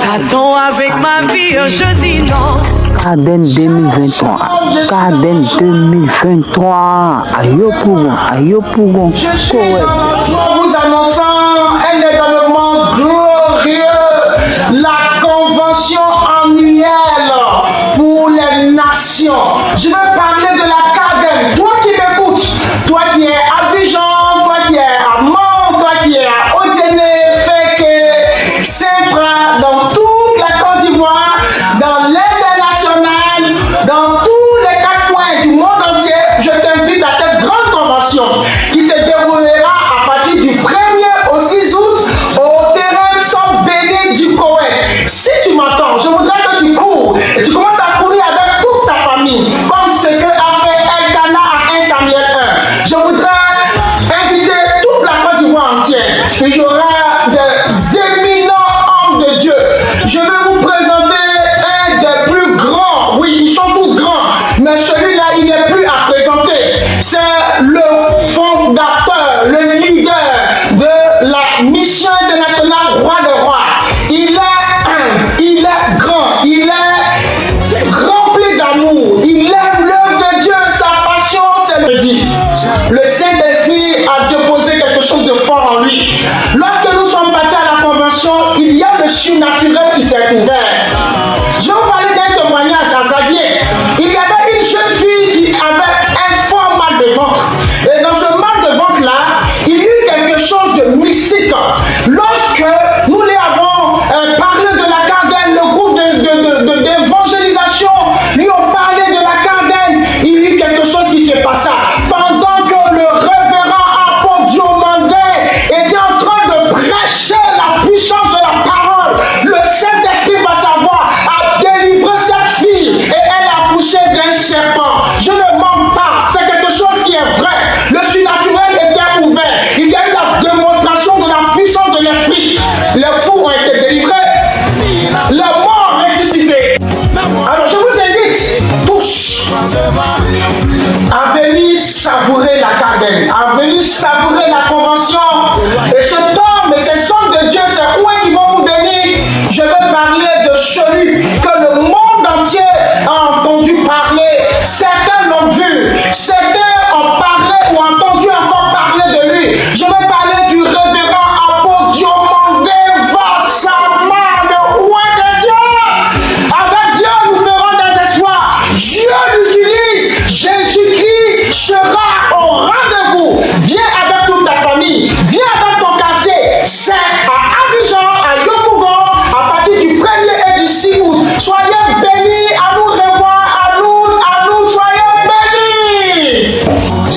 Satan avec ma vie, je dis non. Garden 2023. Garden 2023. Ayo Pougon. Je suis en vous annonçant un événement glorieux, la convention annuelle pour les nations. Je veux parler de la Garden. Toi qui m'écoutes, toi qui es à Abidjan, toi qui es à Mont, toi qui es à Odéné, Féké, Sefra, dans toute la Côte d'Ivoire, dans l'international, dans tous les 4 coins du monde entier, je t'invite à cette grande convention qui se déroulera à partir du 1er au 6 août au terrain Somme Béni du Koweït. Si tu m'entends, je voudrais que tu cours et tu commences à courir avec toute ta famille, comme ce que a fait Elkanah à 1 Samuel 1. Je voudrais inviter toute la Côte d'Ivoire entière. Il y aura des éminents hommes de Dieu. Je vais vous présenter un des plus grands. Oui, ils sont tous grands, mais celui-là, il n'est plus à présenter. C'est le fondateur, le leader de la mission internationale Roi de Rois. Il est humble, il est grand, il est rempli d'amour, il aime l'œuvre de Dieu, sa passion, c'est le dit. Le Saint-Esprit a déposé quelque chose de fort en lui. Lorsque nous sommes partis à la convention, il y a le surnaturel qui s'est ouvert. Je vais vous parler d'un témoignage à Zaguier. Il y avait une jeune fille qui avait un fort mal de ventre. Et dans ce mal de ventre-là, il y a eu quelque chose de mystique. Lorsque nous lui avons parlé de la Garden, le groupe d'évangélisation lui ont parlé de la Garden, il y a eu quelque chose qui s'est passé. Pendant que le révérend apôtre Diomandé était en train de prêcher la puissance de la parole, le Saint-Esprit va savoir a délivré cette fille et elle a accouché d'un serpent. Je ne mens pas, c'est quelque chose qui est vrai. Le surnaturel était ouvert. Il y a eu la démonstration de la puissance de l'esprit. Les fous ont été délivrés, les morts ressuscités. Alors je vous invite tous à venir savourer la Garden, à venir savourer la convention. Et ce temps, mais ce son de Dieu, c'est où